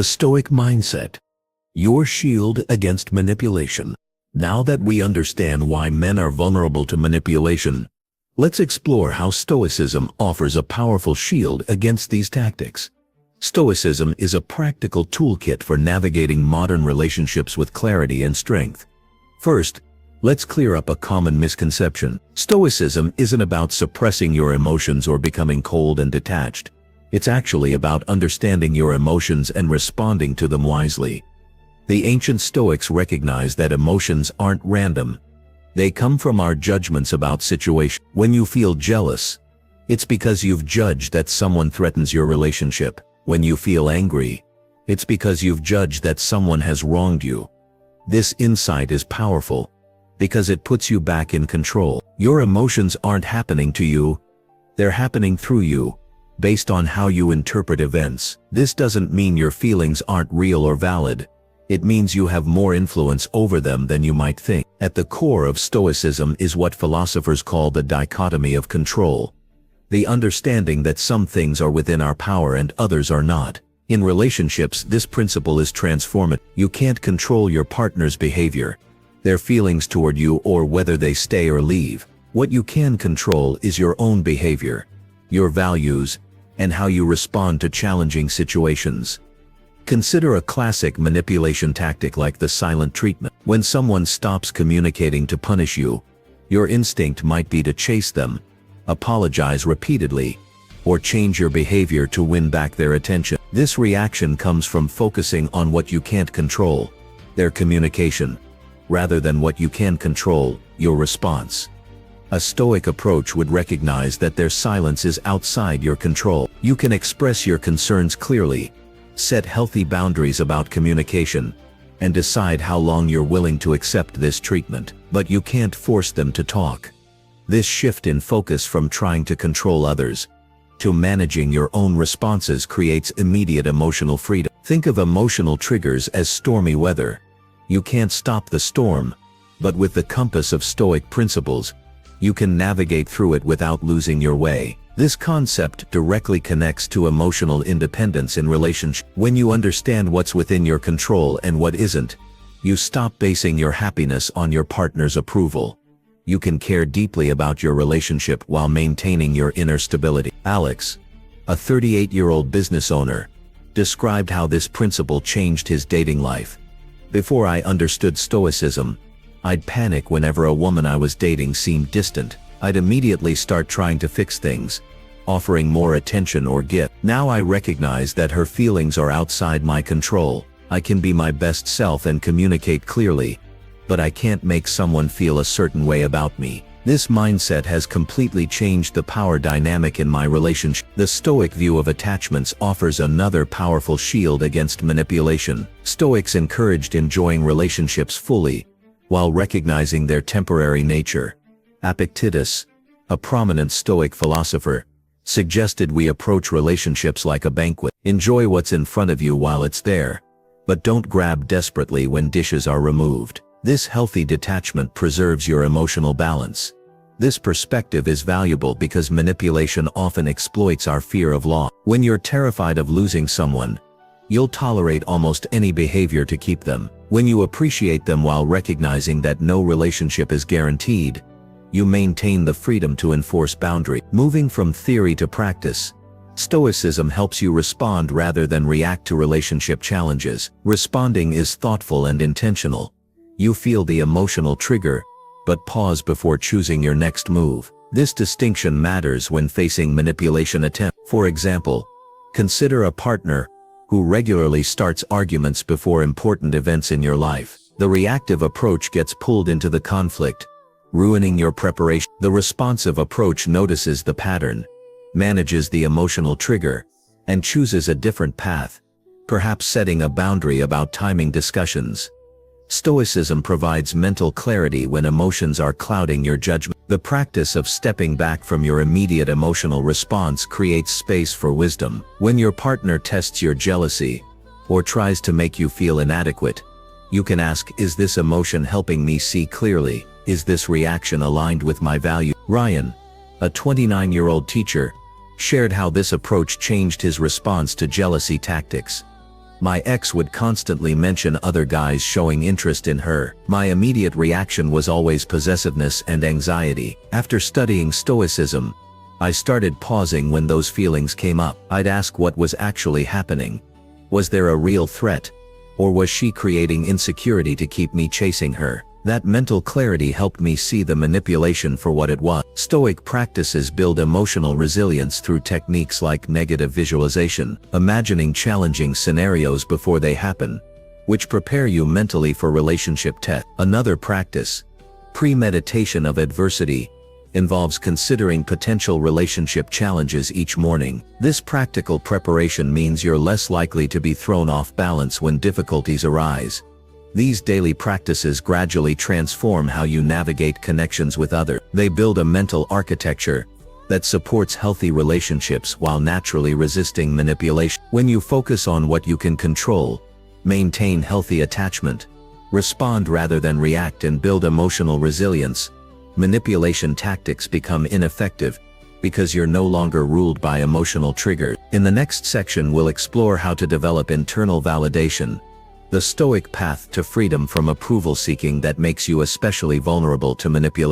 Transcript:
The Stoic mindset. Your shield against manipulation. Now that we understand why men are vulnerable to manipulation, let's explore how Stoicism offers a powerful shield against these tactics. Stoicism is a practical toolkit for navigating modern relationships with clarity and strength. First, let's clear up a common misconception. Stoicism isn't about suppressing your emotions or becoming cold and detached. It's actually about understanding your emotions and responding to them wisely. The ancient Stoics recognized that emotions aren't random. They come from our judgments about situations. When you feel jealous, it's because you've judged that someone threatens your relationship. When you feel angry, it's because you've judged that someone has wronged you. This insight is powerful because it puts you back in control. Your emotions aren't happening to you, they're happening through you, based on how you interpret events. This doesn't mean your feelings aren't real or valid. It means you have more influence over them than you might think. At the core of Stoicism is what philosophers call the dichotomy of control. The understanding that some things are within our power and others are not. In relationships, this principle is transformative. You can't control your partner's behavior, their feelings toward you, or whether they stay or leave. What you can control is your own behavior, your values, and how you respond to challenging situations. Consider a classic manipulation tactic like the silent treatment. When someone stops communicating to punish you, your instinct might be to chase them, apologize repeatedly, or change your behavior to win back their attention. This reaction comes from focusing on what you can't control, their communication, rather than what you can control, your response. A Stoic approach would recognize that their silence is outside your control. You can express your concerns clearly, set healthy boundaries about communication, and decide how long you're willing to accept this treatment. But you can't force them to talk. This shift in focus from trying to control others to managing your own responses creates immediate emotional freedom. Think of emotional triggers as stormy weather. You can't stop the storm, but with the compass of Stoic principles, you can navigate through it without losing your way. This concept directly connects to emotional independence in relationships. When you understand what's within your control and what isn't, you stop basing your happiness on your partner's approval. You can care deeply about your relationship while maintaining your inner stability. Alex, a 38-year-old business owner, described how this principle changed his dating life. Before I understood Stoicism, I'd panic whenever a woman I was dating seemed distant. I'd immediately start trying to fix things, offering more attention or gift. Now I recognize that her feelings are outside my control. I can be my best self and communicate clearly, but I can't make someone feel a certain way about me. This mindset has completely changed the power dynamic in my relationship. The Stoic view of attachments offers another powerful shield against manipulation. Stoics encouraged enjoying relationships fully, while recognizing their temporary nature. Epictetus, a prominent Stoic philosopher, suggested we approach relationships like a banquet. Enjoy what's in front of you while it's there, but don't grab desperately when dishes are removed. This healthy detachment preserves your emotional balance. This perspective is valuable because manipulation often exploits our fear of loss. When you're terrified of losing someone, you'll tolerate almost any behavior to keep them. When you appreciate them while recognizing that no relationship is guaranteed, you maintain the freedom to enforce boundaries. Moving from theory to practice, Stoicism helps you respond rather than react to relationship challenges. Responding is thoughtful and intentional. You feel the emotional trigger, but pause before choosing your next move. This distinction matters when facing manipulation attempts. For example, consider a partner who regularly starts arguments before important events in your life. The reactive approach gets pulled into the conflict, ruining your preparation. The responsive approach notices the pattern, manages the emotional trigger, and chooses a different path, perhaps setting a boundary about timing discussions. Stoicism provides mental clarity when emotions are clouding your judgment. The practice of stepping back from your immediate emotional response creates space for wisdom. When your partner tests your jealousy, or tries to make you feel inadequate, you can ask, is this emotion helping me see clearly? Is this reaction aligned with my value? Ryan, a 29-year-old teacher, shared how this approach changed his response to jealousy tactics. My ex would constantly mention other guys showing interest in her. My immediate reaction was always possessiveness and anxiety. After studying Stoicism, I started pausing when those feelings came up. I'd ask what was actually happening. Was there a real threat? Or was she creating insecurity to keep me chasing her? That mental clarity helped me see the manipulation for what it was. Stoic practices build emotional resilience through techniques like negative visualization, imagining challenging scenarios before they happen, which prepare you mentally for relationship tests. Another practice, premeditation of adversity, involves considering potential relationship challenges each morning. This practical preparation means you're less likely to be thrown off balance when difficulties arise. These daily practices gradually transform how you navigate connections with others. They build a mental architecture that supports healthy relationships while naturally resisting manipulation. When you focus on what you can control, maintain healthy attachment, respond rather than react, and build emotional resilience, manipulation tactics become ineffective because you're no longer ruled by emotional triggers. In the next section, we'll explore how to develop internal validation, the Stoic path to freedom from approval seeking that makes you especially vulnerable to manipulation.